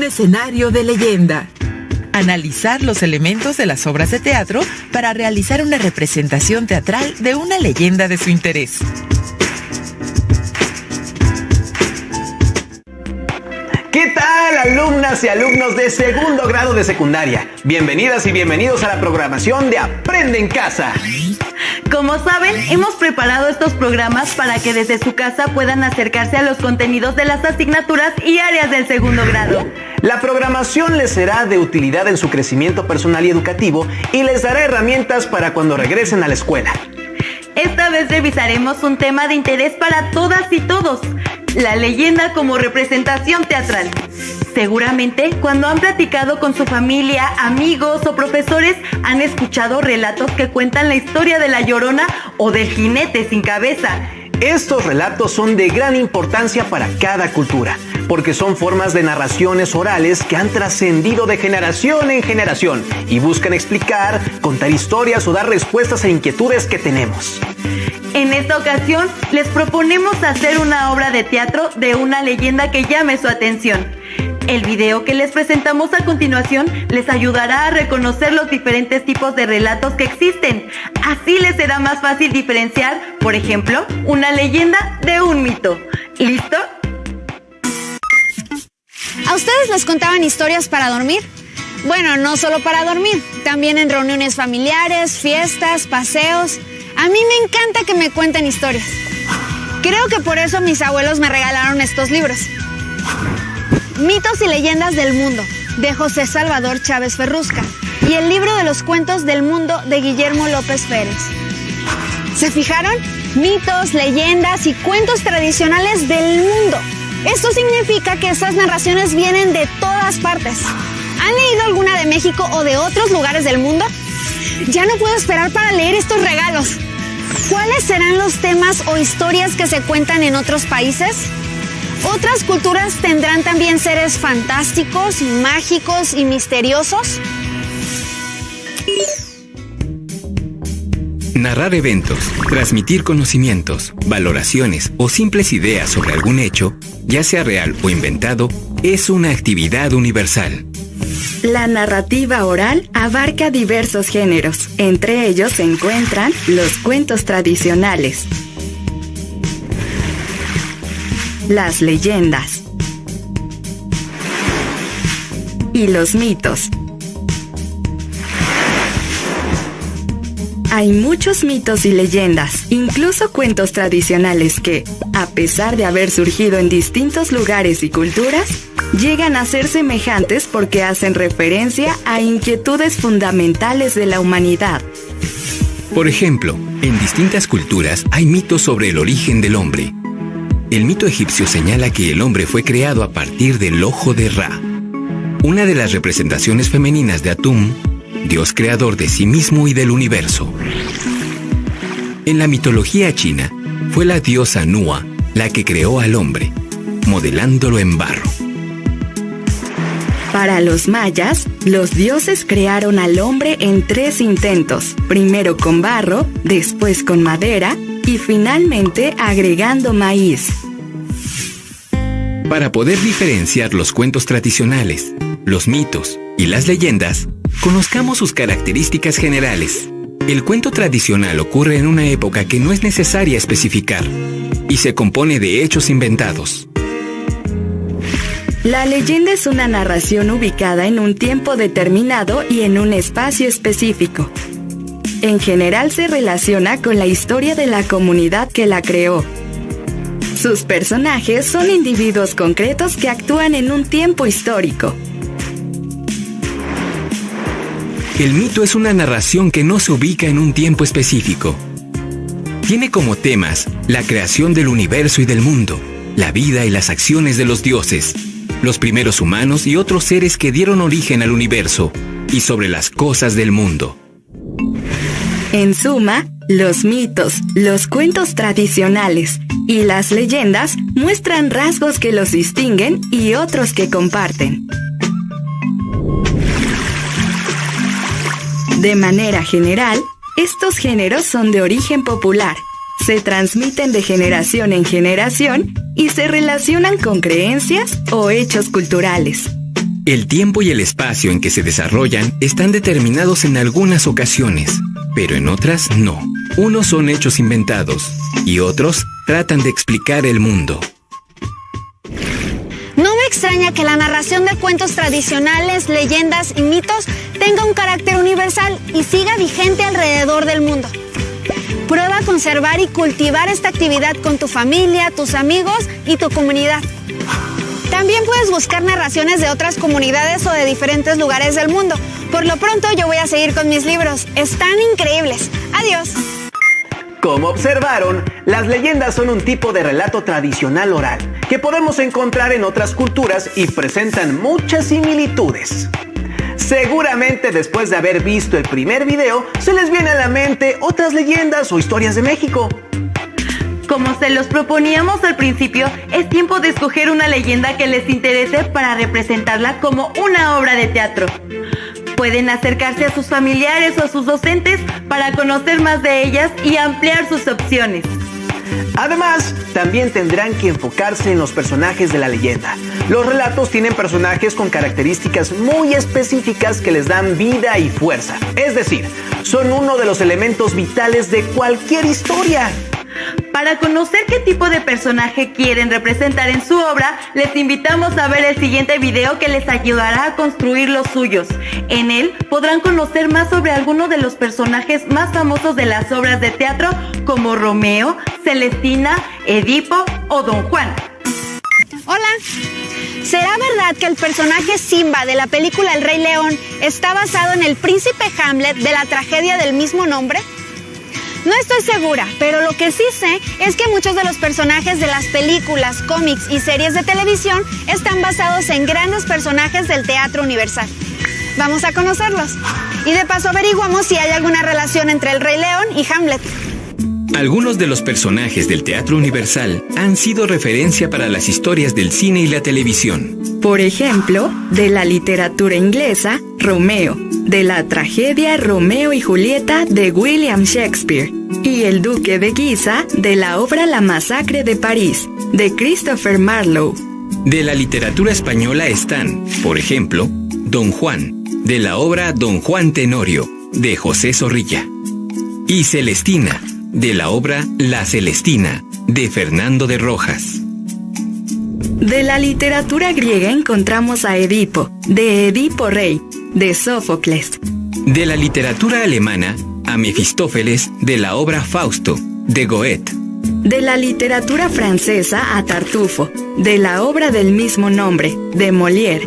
un escenario de leyenda. Analizar los elementos de las obras de teatro para realizar una representación teatral de una leyenda de su interés. ¿Qué tal, alumnas y alumnos de segundo grado de secundaria? Bienvenidas y bienvenidos a la programación de Aprende en Casa. Como saben, hemos preparado estos programas para que desde su casa puedan acercarse a los contenidos de las asignaturas y áreas del segundo grado. La programación les será de utilidad en su crecimiento personal y educativo y les dará herramientas para cuando regresen a la escuela. Esta vez revisaremos un tema de interés para todas y todos: la leyenda como representación teatral. Seguramente, cuando han platicado con su familia, amigos o profesores, han escuchado relatos que cuentan la historia de La Llorona o del jinete sin cabeza. Estos relatos son de gran importancia para cada cultura, porque son formas de narraciones orales que han trascendido de generación en generación y buscan explicar, contar historias o dar respuestas a inquietudes que tenemos. En esta ocasión, les proponemos hacer una obra de teatro de una leyenda que llame su atención. El video que les presentamos a continuación les ayudará a reconocer los diferentes tipos de relatos que existen. Así les será más fácil diferenciar, por ejemplo, una leyenda de un mito. ¿Listo? ¿A ustedes les contaban historias para dormir? Bueno, no solo para dormir, también en reuniones familiares, fiestas, paseos. A mí me encanta que me cuenten historias. Creo que por eso mis abuelos me regalaron estos libros. Mitos y leyendas del mundo, de José Salvador Chávez Ferrusca, y el libro de los cuentos del mundo, de Guillermo López Pérez. ¿Se fijaron? Mitos, leyendas y cuentos tradicionales del mundo. Esto significa que estas narraciones vienen de todas partes. ¿Han leído alguna de México o de otros lugares del mundo? Ya no puedo esperar para leer estos regalos. ¿Cuáles serán los temas o historias que se cuentan en otros países? ¿Otras culturas tendrán también seres fantásticos, mágicos y misteriosos? Narrar eventos, transmitir conocimientos, valoraciones o simples ideas sobre algún hecho, ya sea real o inventado, es una actividad universal. La narrativa oral abarca diversos géneros. Entre ellos se encuentran los cuentos tradicionales, las leyendas y los mitos. Hay muchos mitos y leyendas, incluso cuentos tradicionales que, a pesar de haber surgido en distintos lugares y culturas, llegan a ser semejantes porque hacen referencia a inquietudes fundamentales de la humanidad. Por ejemplo, en distintas culturas hay mitos sobre el origen del hombre. El mito egipcio señala que el hombre fue creado a partir del ojo de Ra, una de las representaciones femeninas de Atum, dios creador de sí mismo y del universo. En la mitología china, fue la diosa Nua la que creó al hombre, modelándolo en barro. Para los mayas, los dioses crearon al hombre en 3 intentos, primero con barro, después con madera y finalmente agregando maíz. Para poder diferenciar los cuentos tradicionales, los mitos y las leyendas, conozcamos sus características generales. El cuento tradicional ocurre en una época que no es necesaria especificar y se compone de hechos inventados. La leyenda es una narración ubicada en un tiempo determinado y en un espacio específico. En general se relaciona con la historia de la comunidad que la creó. Sus personajes son individuos concretos que actúan en un tiempo histórico. El mito es una narración que no se ubica en un tiempo específico. Tiene como temas la creación del universo y del mundo, la vida y las acciones de los dioses, los primeros humanos y otros seres que dieron origen al universo, y sobre las cosas del mundo. En suma, los mitos, los cuentos tradicionales y las leyendas muestran rasgos que los distinguen y otros que comparten. De manera general, estos géneros son de origen popular, se transmiten de generación en generación y se relacionan con creencias o hechos culturales. El tiempo y el espacio en que se desarrollan están determinados en algunas ocasiones, pero en otras no. Unos son hechos inventados y otros tratan de explicar el mundo. No me extraña que la narración de cuentos tradicionales, leyendas y mitos tenga un carácter universal y siga vigente alrededor del mundo. Prueba a conservar y cultivar esta actividad con tu familia, tus amigos y tu comunidad. También puedes buscar narraciones de otras comunidades o de diferentes lugares del mundo. Por lo pronto yo voy a seguir con mis libros. Están increíbles. Adiós. Como observaron, las leyendas son un tipo de relato tradicional oral que podemos encontrar en otras culturas y presentan muchas similitudes. Seguramente después de haber visto el primer video, se les viene a la mente otras leyendas o historias de México. Como se los proponíamos al principio, es tiempo de escoger una leyenda que les interese para representarla como una obra de teatro. Pueden acercarse a sus familiares o a sus docentes para conocer más de ellas y ampliar sus opciones. Además, también tendrán que enfocarse en los personajes de la leyenda. Los relatos tienen personajes con características muy específicas que les dan vida y fuerza. Es decir, son uno de los elementos vitales de cualquier historia. Para conocer qué tipo de personaje quieren representar en su obra, les invitamos a ver el siguiente video que les ayudará a construir los suyos. En él podrán conocer más sobre algunos de los personajes más famosos de las obras de teatro, como Romeo, Celestina, Edipo o Don Juan. Hola. ¿Será verdad que el personaje Simba de la película El Rey León está basado en el príncipe Hamlet de la tragedia del mismo nombre? No estoy segura, pero lo que sí sé es que muchos de los personajes de las películas, cómics y series de televisión están basados en grandes personajes del teatro universal. Vamos a conocerlos. Y de paso averiguamos si hay alguna relación entre el Rey León y Hamlet. Algunos de los personajes del teatro universal han sido referencia para las historias del cine y la televisión. Por ejemplo, de la literatura inglesa, Romeo, de la tragedia Romeo y Julieta de William Shakespeare, y el Duque de Guisa de la obra La Masacre de París, de Christopher Marlowe. De la literatura española están, por ejemplo, Don Juan, de la obra Don Juan Tenorio, de José Zorrilla, y Celestina, de la obra La Celestina, de Fernando de Rojas. De la literatura griega encontramos a Edipo, de Edipo Rey, de Sófocles. De la literatura alemana, a Mefistófeles, de la obra Fausto, de Goethe. De la literatura francesa a Tartufo, de la obra del mismo nombre, de Molière.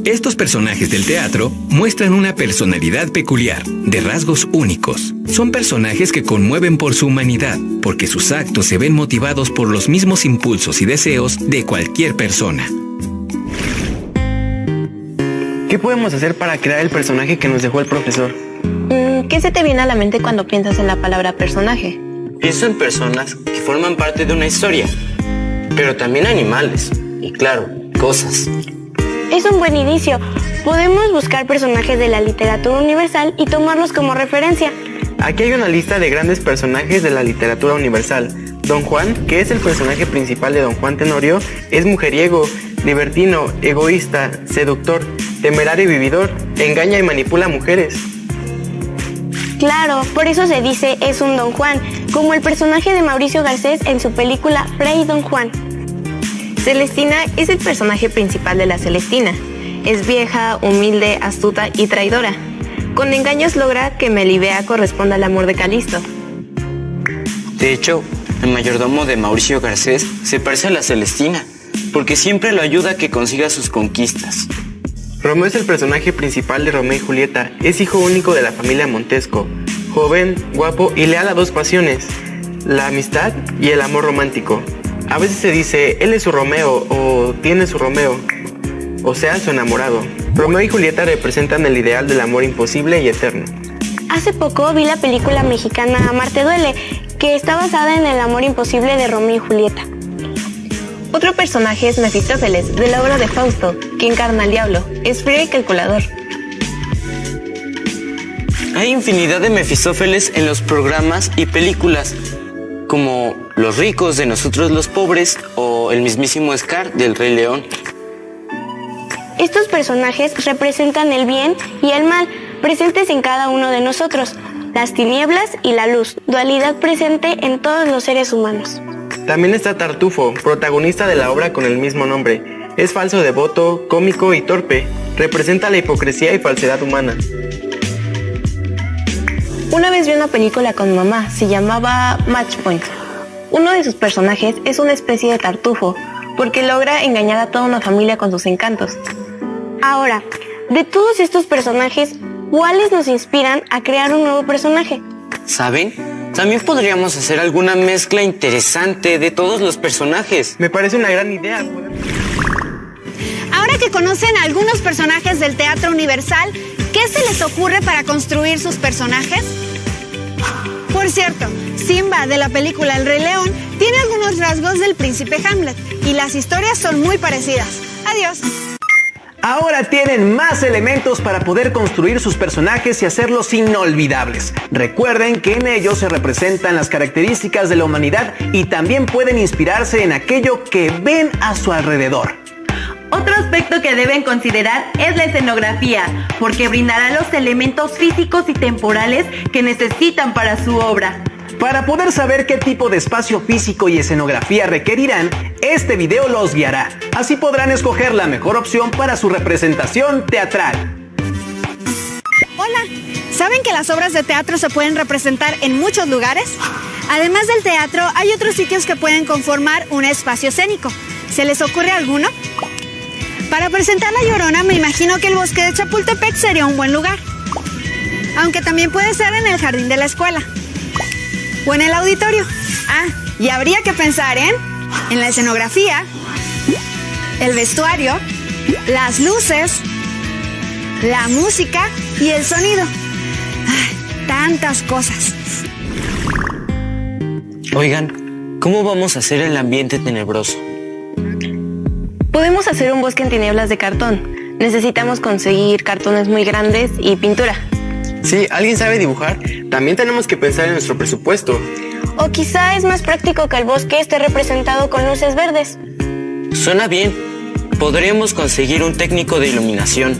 Estos personajes del teatro muestran una personalidad peculiar, de rasgos únicos. Son personajes que conmueven por su humanidad, porque sus actos se ven motivados por los mismos impulsos y deseos de cualquier persona. ¿Qué podemos hacer para crear el personaje que nos dejó el profesor? ¿Qué se te viene a la mente cuando piensas en la palabra personaje? Pienso en personas que forman parte de una historia, pero también animales y, claro, cosas. Es un buen inicio. Podemos buscar personajes de la literatura universal y tomarlos como referencia. Aquí hay una lista de grandes personajes de la literatura universal. Don Juan, que es el personaje principal de Don Juan Tenorio, es mujeriego, libertino, egoísta, seductor, temerario y vividor, engaña y manipula a mujeres. Claro, por eso se dice es un Don Juan, como el personaje de Mauricio Garcés en su película Fray Don Juan. Celestina es el personaje principal de La Celestina. Es vieja, humilde, astuta y traidora. Con engaños logra que Melibea corresponda al amor de Calisto. De hecho, el mayordomo de Mauricio Garcés se parece a la Celestina, porque siempre lo ayuda a que consiga sus conquistas. Romeo es el personaje principal de Romeo y Julieta. Es hijo único de la familia Montesco. Joven, guapo y leal a dos pasiones, la amistad y el amor romántico. A veces se dice, él es su Romeo o tiene su Romeo, o sea, su enamorado. Romeo y Julieta representan el ideal del amor imposible y eterno. Hace poco vi la película mexicana Amar te duele, que está basada en el amor imposible de Romeo y Julieta. Otro personaje es Mefistófeles, de la obra de Fausto, que encarna al diablo. Es frío y calculador. Hay infinidad de Mefistófeles en los programas y películas, como Los ricos de nosotros los pobres o el mismísimo Scar del Rey León. Estos personajes representan el bien y el mal, presentes en cada uno de nosotros, las tinieblas y la luz, dualidad presente en todos los seres humanos. También está Tartufo, protagonista de la obra con el mismo nombre. Es falso devoto, cómico y torpe. Representa la hipocresía y falsedad humana. Una vez vi una película con mi mamá, se llamaba Match Point. Uno de sus personajes es una especie de tartufo, porque logra engañar a toda una familia con sus encantos. Ahora, de todos estos personajes, ¿cuáles nos inspiran a crear un nuevo personaje? ¿Saben? También podríamos hacer alguna mezcla interesante de todos los personajes. Me parece una gran idea. Ahora que conocen a algunos personajes del Teatro Universal, ¿qué se les ocurre para construir sus personajes? Por cierto, Simba de la película El Rey León tiene algunos rasgos del príncipe Hamlet y las historias son muy parecidas. Adiós. Ahora tienen más elementos para poder construir sus personajes y hacerlos inolvidables. Recuerden que en ellos se representan las características de la humanidad y también pueden inspirarse en aquello que ven a su alrededor. Otro aspecto que deben considerar es la escenografía, porque brindará los elementos físicos y temporales que necesitan para su obra. Para poder saber qué tipo de espacio físico y escenografía requerirán, este video los guiará. Así podrán escoger la mejor opción para su representación teatral. Hola, ¿saben que las obras de teatro se pueden representar en muchos lugares? Además del teatro, hay otros sitios que pueden conformar un espacio escénico. ¿Se les ocurre alguno? Para presentar La Llorona, me imagino que el bosque de Chapultepec sería un buen lugar. Aunque también puede ser en el jardín de la escuela. O en el auditorio. Ah, y habría que pensar en la escenografía, el vestuario, las luces, la música y el sonido. Ay, tantas cosas. Oigan, ¿cómo vamos a hacer el ambiente tenebroso? Podemos hacer un bosque en tinieblas de cartón. Necesitamos conseguir cartones muy grandes y pintura. Sí, ¿alguien sabe dibujar? También tenemos que pensar en nuestro presupuesto. O quizá es más práctico que el bosque esté representado con luces verdes. Suena bien. Podríamos conseguir un técnico de iluminación.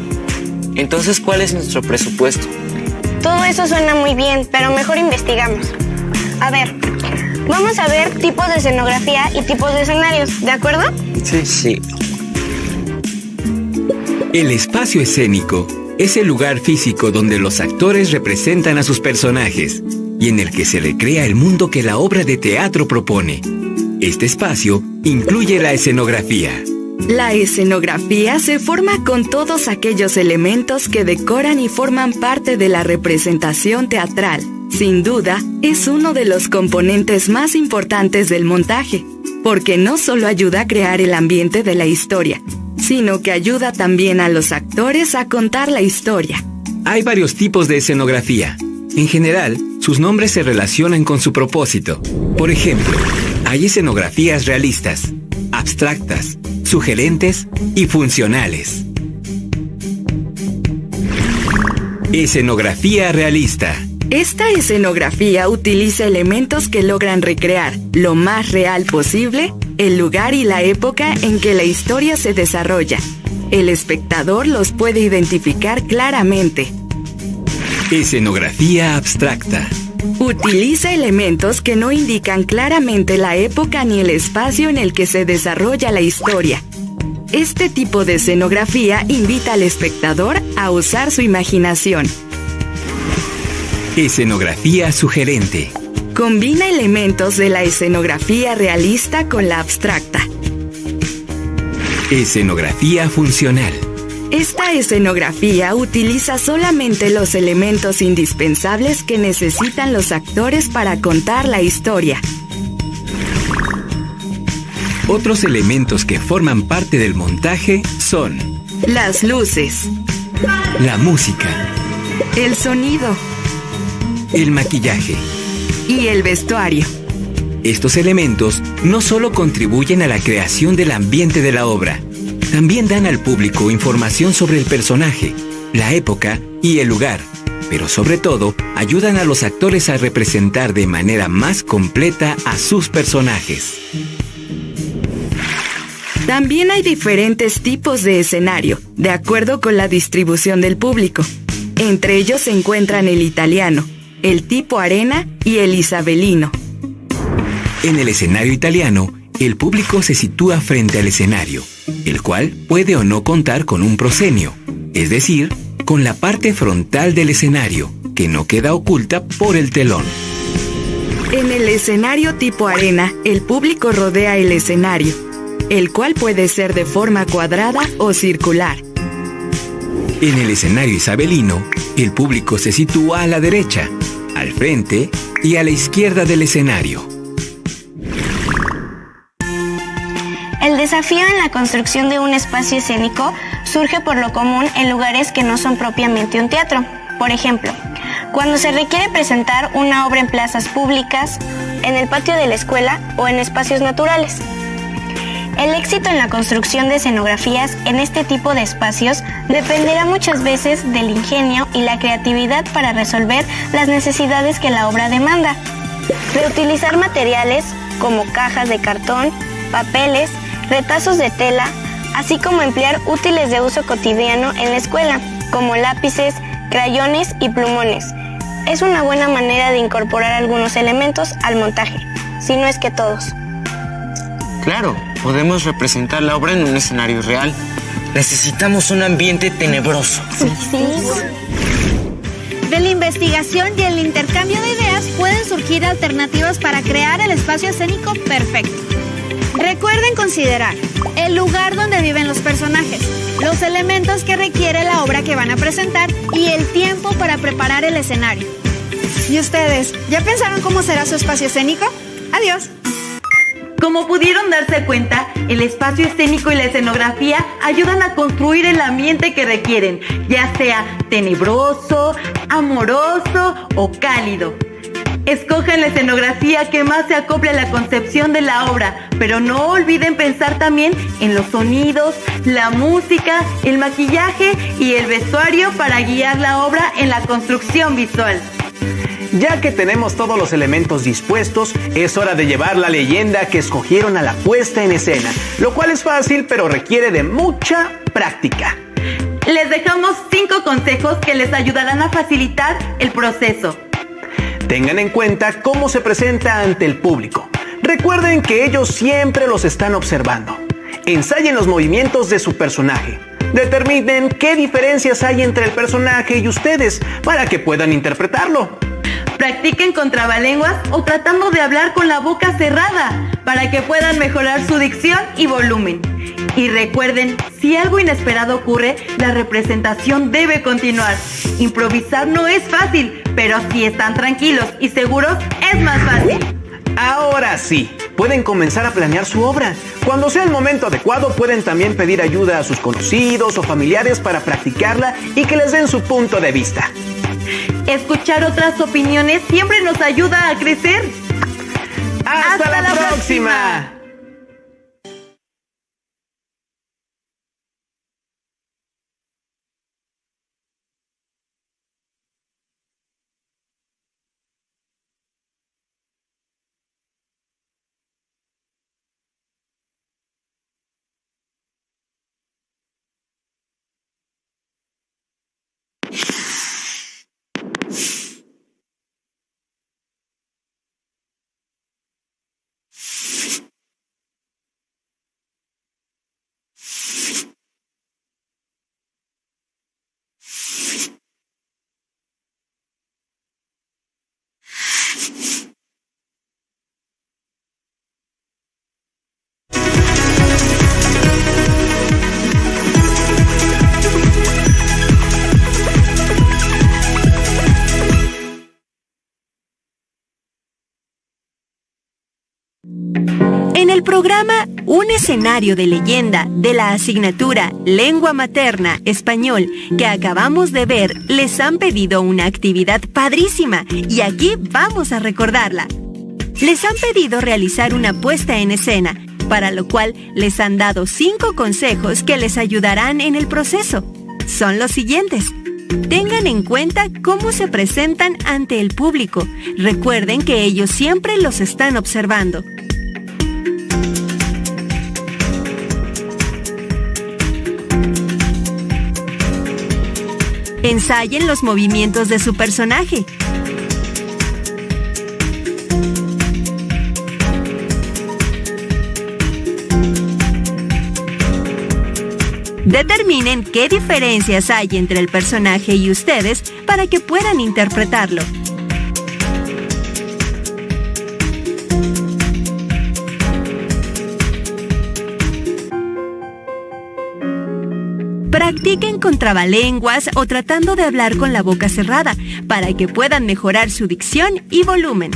Entonces, ¿cuál es nuestro presupuesto? Todo eso suena muy bien, pero mejor investigamos. A ver, vamos a ver tipos de escenografía y tipos de escenarios, ¿de acuerdo? Sí. El espacio escénico es el lugar físico donde los actores representan a sus personajes y en el que se recrea el mundo que la obra de teatro propone. Este espacio incluye la escenografía. La escenografía se forma con todos aquellos elementos que decoran y forman parte de la representación teatral. Sin duda, es uno de los componentes más importantes del montaje, porque no solo ayuda a crear el ambiente de la historia, sino que ayuda también a los actores a contar la historia. Hay varios tipos de escenografía. En general, sus nombres se relacionan con su propósito. Por ejemplo, hay escenografías realistas, abstractas, sugerentes y funcionales. Escenografía realista. Esta escenografía utiliza elementos que logran recrear lo más real posible el lugar y la época en que la historia se desarrolla. El espectador los puede identificar claramente. Escenografía abstracta. Utiliza elementos que no indican claramente la época ni el espacio en el que se desarrolla la historia. Este tipo de escenografía invita al espectador a usar su imaginación. Escenografía sugerente. Combina elementos de la escenografía realista con la abstracta. Escenografía funcional. Esta escenografía utiliza solamente los elementos indispensables que necesitan los actores para contar la historia. Otros elementos que forman parte del montaje son las luces, la música, el sonido, el maquillaje y el vestuario. Estos elementos no solo contribuyen a la creación del ambiente de la obra, también dan al público información sobre el personaje, la época y el lugar, pero sobre todo ayudan a los actores a representar de manera más completa a sus personajes. También hay diferentes tipos de escenario, de acuerdo con la distribución del público. Entre ellos se encuentran el italiano, el tipo arena y el isabelino. En el escenario italiano, el público se sitúa frente al escenario, el cual puede o no contar con un proscenio, es decir, con la parte frontal del escenario, que no queda oculta por el telón. En el escenario tipo arena, el público rodea el escenario, el cual puede ser de forma cuadrada o circular. En el escenario isabelino, el público se sitúa a la derecha, al frente y a la izquierda del escenario. El desafío en la construcción de un espacio escénico surge por lo común en lugares que no son propiamente un teatro. Por ejemplo, cuando se requiere presentar una obra en plazas públicas, en el patio de la escuela o en espacios naturales. El éxito en la construcción de escenografías en este tipo de espacios dependerá muchas veces del ingenio y la creatividad para resolver las necesidades que la obra demanda. Reutilizar materiales como cajas de cartón, papeles, retazos de tela, así como emplear útiles de uso cotidiano en la escuela, como lápices, crayones y plumones. Es una buena manera de incorporar algunos elementos al montaje, si no es que todos. Claro, podemos representar la obra en un escenario real. Necesitamos un ambiente tenebroso. Sí. De la investigación y el intercambio de ideas pueden surgir alternativas para crear el espacio escénico perfecto. Recuerden considerar el lugar donde viven los personajes, los elementos que requiere la obra que van a presentar y el tiempo para preparar el escenario. ¿Y ustedes, ya pensaron cómo será su espacio escénico? Adiós. Como pudieron darse cuenta, el espacio escénico y la escenografía ayudan a construir el ambiente que requieren, ya sea tenebroso, amoroso o cálido. Escojan la escenografía que más se acople a la concepción de la obra, pero no olviden pensar también en los sonidos, la música, el maquillaje y el vestuario para guiar la obra en la construcción visual. Ya que tenemos todos los elementos dispuestos, es hora de llevar la leyenda que escogieron a la puesta en escena, lo cual es fácil pero requiere de mucha práctica. Les dejamos 5 consejos que les ayudarán a facilitar el proceso. Tengan en cuenta cómo se presenta ante el público. Recuerden que ellos siempre los están observando. Ensayen los movimientos de su personaje. Determinen qué diferencias hay entre el personaje y ustedes para que puedan interpretarlo. Practiquen con trabalenguas o tratando de hablar con la boca cerrada para que puedan mejorar su dicción y volumen. Y recuerden, si algo inesperado ocurre, la representación debe continuar. Improvisar no es fácil, pero si están tranquilos y seguros, es más fácil. Ahora sí, pueden comenzar a planear su obra. Cuando sea el momento adecuado, pueden también pedir ayuda a sus conocidos o familiares para practicarla y que les den su punto de vista. Escuchar otras opiniones siempre nos ayuda a crecer. ¡Hasta la próxima! En el programa Un escenario de leyenda de la asignatura Lengua Materna Español que acabamos de ver, les han pedido una actividad padrísima y aquí vamos a recordarla. Les han pedido realizar una puesta en escena, para lo cual les han dado 5 consejos que les ayudarán en el proceso. Son los siguientes. Tengan en cuenta cómo se presentan ante el público. Recuerden que ellos siempre los están observando. Ensayen los movimientos de su personaje. Determinen qué diferencias hay entre el personaje y ustedes para que puedan interpretarlo. Practiquen con trabalenguas o tratando de hablar con la boca cerrada para que puedan mejorar su dicción y volumen.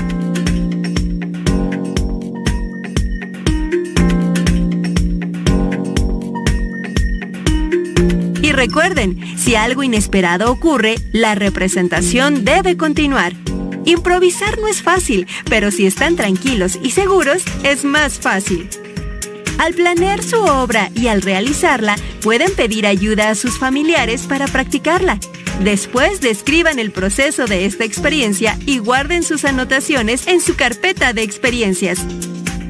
Y recuerden, si algo inesperado ocurre, la representación debe continuar. Improvisar no es fácil, pero si están tranquilos y seguros, es más fácil. Al planear su obra y al realizarla, pueden pedir ayuda a sus familiares para practicarla. Después describan el proceso de esta experiencia y guarden sus anotaciones en su carpeta de experiencias.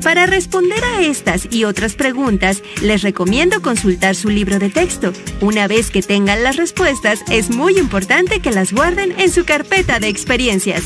Para responder a estas y otras preguntas, les recomiendo consultar su libro de texto. Una vez que tengan las respuestas, es muy importante que las guarden en su carpeta de experiencias.